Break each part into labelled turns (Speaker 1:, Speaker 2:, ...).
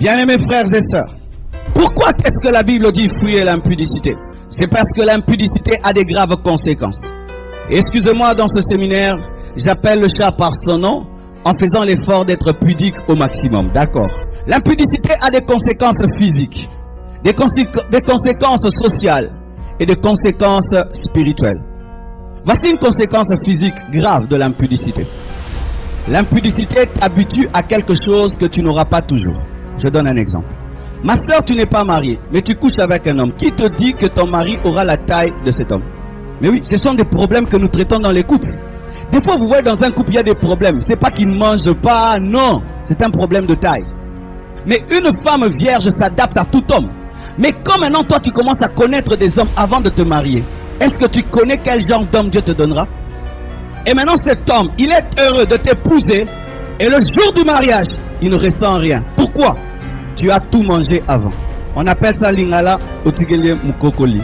Speaker 1: Bien-aimés frères et sœurs, pourquoi est-ce que la Bible dit fuyez l'impudicité? C'est parce que l'impudicité a des graves conséquences. Excusez-moi, dans ce séminaire, j'appelle le chat par son nom en faisant l'effort d'être pudique au maximum. D'accord? L'impudicité a des conséquences physiques, des conséquences sociales et des conséquences spirituelles. Voici une conséquence physique grave de l'impudicité. L'impudicité t'habitue à quelque chose que tu n'auras pas toujours. Je donne un exemple. Ma soeur, tu n'es pas mariée, mais tu couches avec un homme. Qui te dit que ton mari aura la taille de cet homme? Mais oui, ce sont des problèmes que nous traitons dans les couples. Des fois, vous voyez, dans un couple, il y a des problèmes. Ce n'est pas qu'il ne mange pas, non. C'est un problème de taille. Mais une femme vierge s'adapte à tout homme. Mais comme maintenant, toi, tu commences à connaître des hommes avant de te marier, est-ce que tu connais quel genre d'homme Dieu te donnera? Et maintenant, cet homme, il est heureux de t'épouser. Et le jour du mariage, il ne ressent rien. Pourquoi? Tu as tout mangé avant. On appelle ça lingala ou tigele mukokoli.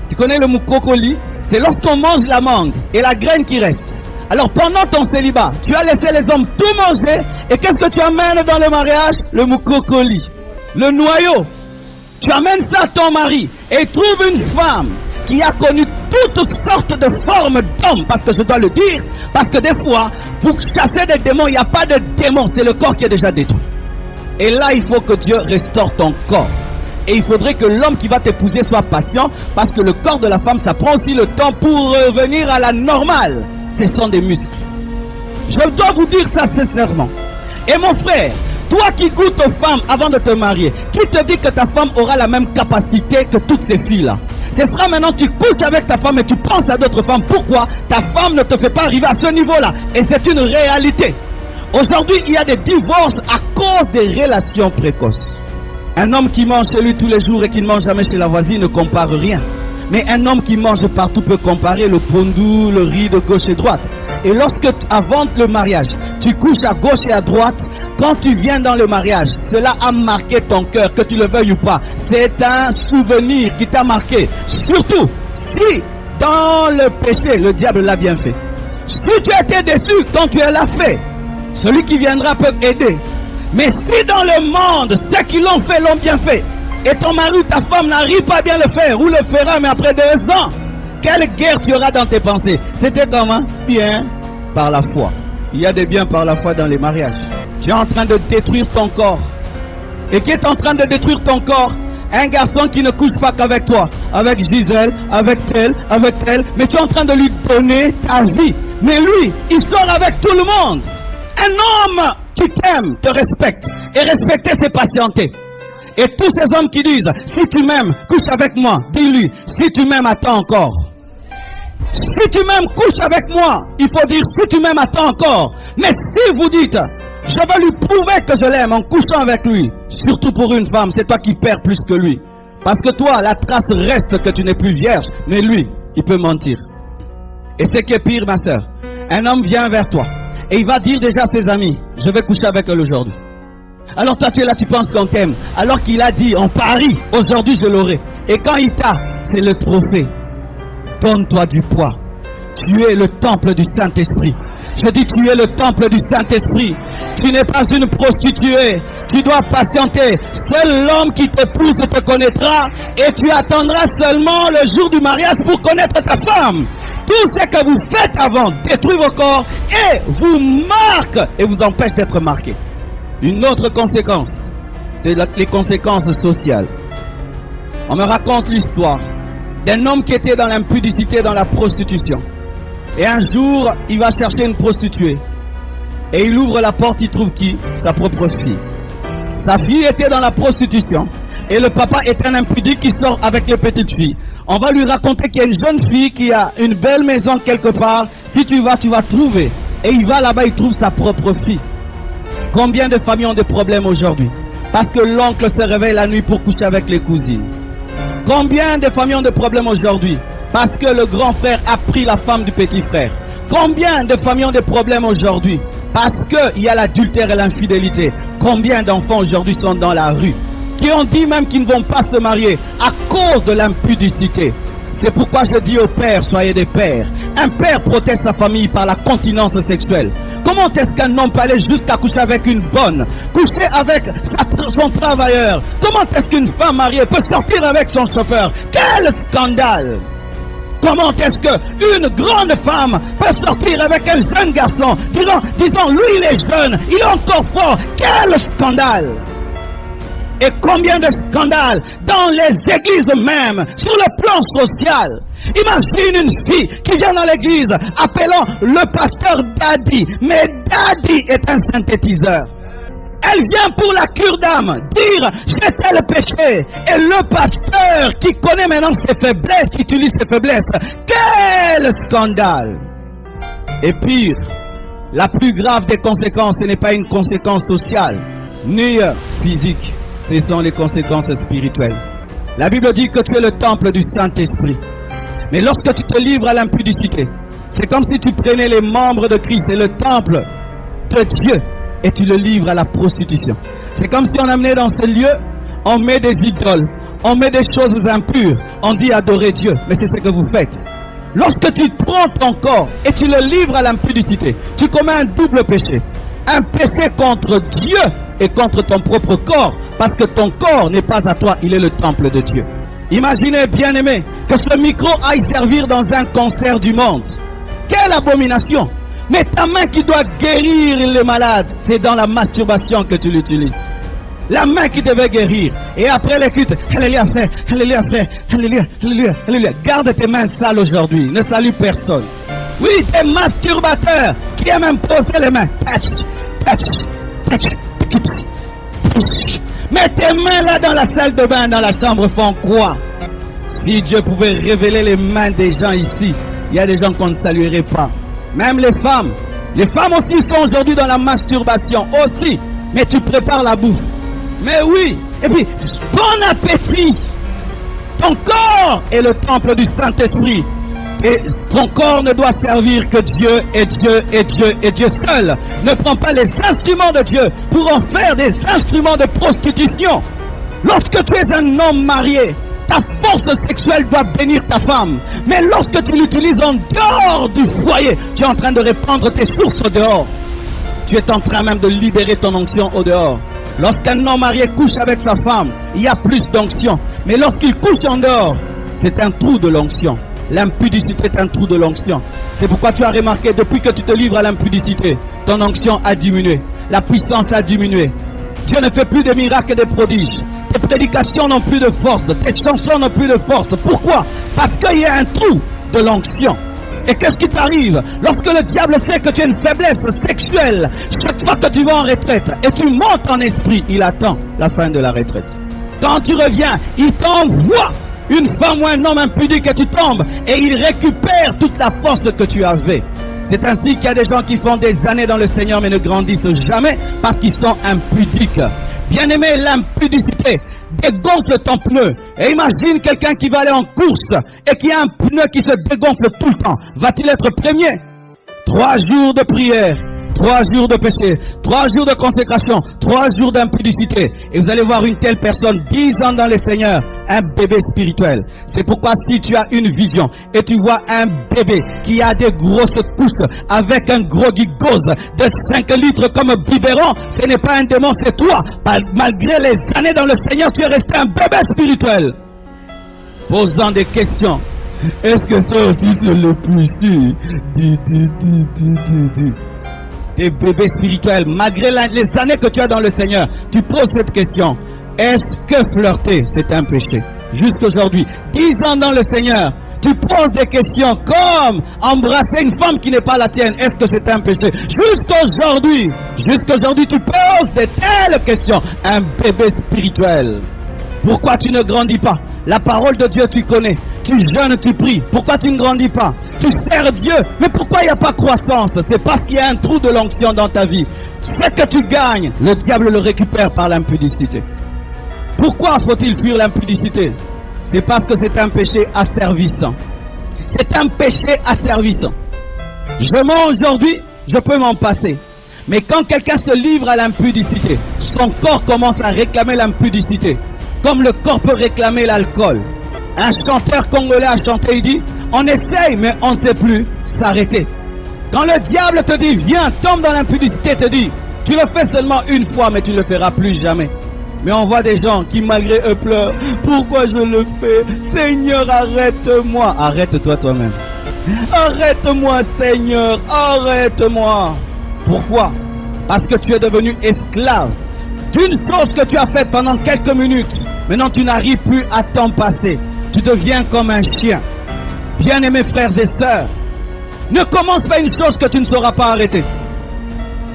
Speaker 1: Tu connais le mukokoli? C'est lorsqu'on mange la mangue et la graine qui reste. Alors pendant ton célibat, tu as laissé les hommes tout manger. Et qu'est-ce que tu amènes dans le mariage? Le mukokoli. Le noyau. Tu amènes ça à ton mari. Et trouve une femme qui a connu toutes sortes de formes d'hommes. Parce que je dois le dire. Parce que des fois, pour chasser des démons, il n'y a pas de démons. C'est le corps qui est déjà détruit. Et là, il faut que Dieu restaure ton corps. Et il faudrait que l'homme qui va t'épouser soit patient. Parce que le corps de la femme, ça prend aussi le temps pour revenir à la normale. Ce sont des muscles. Je dois vous dire ça sincèrement. Et mon frère, toi qui goûtes aux femmes avant de te marier, qui te dit que ta femme aura la même capacité que toutes ces filles-là? C'est vrai, maintenant tu couches avec ta femme et tu penses à d'autres femmes. Pourquoi? Ta femme ne te fait pas arriver à ce niveau-là. Et c'est une réalité. Aujourd'hui, il y a des divorces à cause des relations précoces. Un homme qui mange chez lui tous les jours et qui ne mange jamais chez la voisine ne compare rien. Mais un homme qui mange partout peut comparer le pondu, le riz de gauche et droite. Et lorsque, avant le mariage, tu couches à gauche et à droite, quand tu viens dans le mariage, cela a marqué ton cœur, que tu le veuilles ou pas. C'est un souvenir qui t'a marqué. Surtout, si dans le péché, le diable l'a bien fait. Si tu étais déçu quand tu l'as fait, celui qui viendra peut aider. Mais si dans le monde, ceux qui l'ont fait l'ont bien fait, et ton mari, ta femme n'arrive pas à bien le faire, ou le fera, mais après 2 ans, quelle guerre tu auras dans tes pensées? C'était comment? Bien par la foi. Il y a des biens par la foi dans les mariages. Tu es en train de détruire ton corps. Et qui est en train de détruire ton corps? Un garçon qui ne couche pas qu'avec toi, avec Gisèle, avec tel, mais tu es en train de lui donner ta vie. Mais lui, il sort avec tout le monde. Un homme qui t'aime, te respecte. Et respecter, c'est patienter. Et tous ces hommes qui disent, si tu m'aimes, couche avec moi. Dis-lui, si tu m'aimes, attends encore. Si tu m'aimes, couche avec moi. Il faut dire, si tu m'aimes, attends encore. Mais si vous dites, je vais lui prouver que je l'aime en couchant avec lui, surtout pour une femme, c'est toi qui perds plus que lui. Parce que toi, la trace reste que tu n'es plus vierge, mais lui, il peut mentir. Et ce qui est pire, ma soeur, un homme vient vers toi et il va dire déjà à ses amis, je vais coucher avec elle aujourd'hui. Alors toi tu es là, tu penses qu'on t'aime. Alors qu'il a dit, on parie, aujourd'hui je l'aurai. Et quand il t'a, c'est le trophée. Donne-toi du poids. Tu es le temple du Saint-Esprit. Je dis, tu es le temple du Saint-Esprit. Tu n'es pas une prostituée. Tu dois patienter. Seul l'homme qui t'épouse te connaîtra. Et tu attendras seulement le jour du mariage pour connaître ta femme. Tout ce que vous faites avant détruit vos corps et vous marque et vous empêche d'être marqué. Une autre conséquence, c'est les conséquences sociales. On me raconte l'histoire d'un homme qui était dans l'impudicité, dans la prostitution. Et un jour, il va chercher une prostituée. Et il ouvre la porte, il trouve qui? Sa propre fille. Sa fille était dans la prostitution. Et le papa est un impudique qui sort avec les petites filles. On va lui raconter qu'il y a une jeune fille qui a une belle maison quelque part. Si tu vas trouver. Et il va là-bas, il trouve sa propre fille. Combien de familles ont des problèmes aujourd'hui? Parce que l'oncle se réveille la nuit pour coucher avec les cousines. Combien de familles ont des problèmes aujourd'hui? Parce que le grand frère a pris la femme du petit frère. Combien de familles ont des problèmes aujourd'hui? Parce qu'il y a l'adultère et l'infidélité. Combien d'enfants aujourd'hui sont dans la rue? Qui ont dit même qu'ils ne vont pas se marier à cause de l'impudicité. C'est pourquoi je dis aux pères, soyez des pères. Un père protège sa famille par la continence sexuelle. Comment est-ce qu'un homme peut aller jusqu'à coucher avec une bonne, coucher avec son travailleur? Comment est-ce qu'une femme mariée peut sortir avec son chauffeur? Quel scandale! Comment est-ce qu'une grande femme peut sortir avec un jeune garçon? Disons, lui il est jeune, il est encore fort. Quel scandale! Et combien de scandales dans les églises même, sur le plan social. Imagine une fille qui vient dans l'église appelant le pasteur Daddy. Mais Daddy est un synthétiseur. Elle vient pour la cure d'âme dire j'ai tel péché. Et le pasteur qui connaît maintenant ses faiblesses, utilise ses faiblesses. Quel scandale! Et pire, la plus grave des conséquences, ce n'est pas une conséquence sociale, ni physique. Ce sont les conséquences spirituelles. La Bible dit que tu es le temple du Saint-Esprit. Mais lorsque tu te livres à l'impudicité, c'est comme si tu prenais les membres de Christ et le temple de Dieu et tu le livres à la prostitution. C'est comme si on amenait dans ce lieu, on met des idoles, on met des choses impures, on dit adorer Dieu. Mais c'est ce que vous faites. Lorsque tu prends ton corps et tu le livres à l'impudicité, tu commets un double péché. Un péché contre Dieu et contre ton propre corps, parce que ton corps n'est pas à toi, il est le temple de Dieu. Imaginez, bien-aimé, que ce micro aille servir dans un concert du monde. Quelle abomination! Mais ta main qui doit guérir les malades, c'est dans la masturbation que tu l'utilises. La main qui devait guérir. Et après l'écoute, alléluia frère, alléluia frère, alléluia, alléluia, alléluia. Garde tes mains sales aujourd'hui, ne salue personne. Oui, des masturbateurs qui aiment imposer les mains. Mais tes mains là dans la salle de bain, dans la chambre font quoi? Si Dieu pouvait révéler les mains des gens ici, il y a des gens qu'on ne saluerait pas. Même les femmes aussi sont aujourd'hui dans la masturbation aussi. Mais tu prépares la bouffe. Mais oui, et puis bon appétit. Ton corps est le temple du Saint-Esprit. Et ton corps ne doit servir que Dieu et Dieu et Dieu et Dieu seul. Ne prends pas les instruments de Dieu pour en faire des instruments de prostitution. Lorsque tu es un homme marié, ta force sexuelle doit bénir ta femme. Mais lorsque tu l'utilises en dehors du foyer, tu es en train de répandre tes sources au dehors. Tu es en train même de libérer ton onction au dehors. Lorsqu'un homme marié couche avec sa femme, il y a plus d'onction. Mais lorsqu'il couche en dehors, c'est un trou de l'onction. L'impudicité est un trou de l'onction. C'est pourquoi tu as remarqué, depuis que tu te livres à l'impudicité, ton onction a diminué. La puissance a diminué. Dieu ne fait plus de miracles et de prodiges. Tes prédications n'ont plus de force. Tes chansons n'ont plus de force. Pourquoi? Parce qu'il y a un trou de l'onction. Et qu'est-ce qui t'arrive? Lorsque le diable sait que tu as une faiblesse sexuelle, chaque fois que tu vas en retraite et tu montes en esprit, il attend la fin de la retraite. Quand tu reviens, il t'envoie une femme ou un homme impudique et tu tombes et il récupère toute la force que tu avais. C'est ainsi qu'il y a des gens qui font des années dans le Seigneur mais ne grandissent jamais parce qu'ils sont impudiques. Bien-aimé, l'impudicité dégonfle ton pneu. Et imagine quelqu'un qui va aller en course et qui a un pneu qui se dégonfle tout le temps. Va-t-il être premier? 3 jours de prière, 3 jours de péché, 3 jours de consécration, 3 jours d'impudicité. Et vous allez voir une telle personne, 10 ans dans le Seigneur, un bébé spirituel. C'est pourquoi si tu as une vision et tu vois un bébé qui a des grosses couches avec un gros gigose de 5 litres comme biberon, ce n'est pas un démon, c'est toi. Malgré les années dans le Seigneur, tu es resté un bébé spirituel. Posant des questions. Est-ce que ça aussi c'est le péché? Tes bébés spirituels, malgré les années que tu as dans le Seigneur, tu poses cette question. Est-ce que flirter, c'est un péché? Jusqu'aujourd'hui, 10 ans dans le Seigneur, tu poses des questions comme embrasser une femme qui n'est pas la tienne. Est-ce que c'est un péché? Jusqu'aujourd'hui, tu poses de telles questions. Un bébé spirituel. Pourquoi tu ne grandis pas? La parole de Dieu, tu connais. Tu jeûnes, tu pries. Pourquoi tu ne grandis pas? Tu sers Dieu. Mais pourquoi il n'y a pas croissance? C'est parce qu'il y a un trou de l'onction dans ta vie. Ce que tu gagnes, le diable le récupère par l'impudicité. Pourquoi faut-il fuir l'impudicité? C'est parce que c'est un péché asservissant. C'est un péché asservissant. Je mens aujourd'hui, je peux m'en passer. Mais quand quelqu'un se livre à l'impudicité, son corps commence à réclamer l'impudicité. Comme le corps peut réclamer l'alcool. Un chanteur congolais a chanté, il dit, on essaye mais on ne sait plus s'arrêter. Quand le diable te dit, viens, tombe dans l'impudicité, te dit, tu le fais seulement une fois, mais tu ne le feras plus jamais. Mais on voit des gens qui malgré eux pleurent. Pourquoi je le fais? Seigneur, arrête-moi. Arrête-toi toi-même. Arrête-moi, Seigneur, arrête-moi. Pourquoi? Parce que tu es devenu esclave d'une chose que tu as faite pendant quelques minutes. Maintenant, tu n'arrives plus à t'en passer. Tu deviens comme un chien. Bien-aimés frères et sœurs, ne commence pas une chose que tu ne sauras pas arrêter.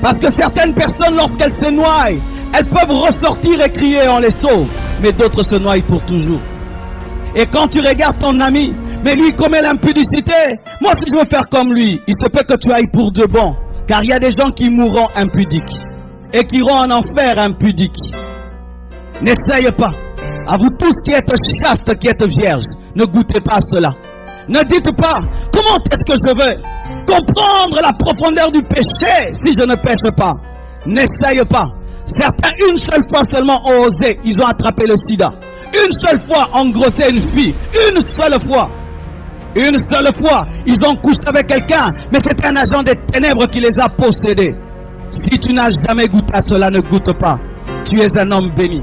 Speaker 1: Parce que certaines personnes, lorsqu'elles se noient, elles peuvent ressortir et crier, on les sauve. Mais d'autres se noient pour toujours. Et quand tu regardes ton ami, mais lui commet l'impudicité, moi si je veux faire comme lui, il se peut que tu ailles pour de bon. Car il y a des gens qui mourront impudiques et qui iront en enfer impudiques. N'essaye pas. À vous tous qui êtes chastes, qui êtes vierges, ne goûtez pas à cela. Ne dites pas, comment est-ce que je vais comprendre la profondeur du péché si je ne pêche pas? N'essaye pas. Certains, une seule fois seulement ont osé, ils ont attrapé le sida. Une seule fois, engrossé une fille. Une seule fois. Une seule fois, ils ont couché avec quelqu'un, mais c'est un agent des ténèbres qui les a possédés. Si tu n'as jamais goûté à cela, ne goûte pas. Tu es un homme béni.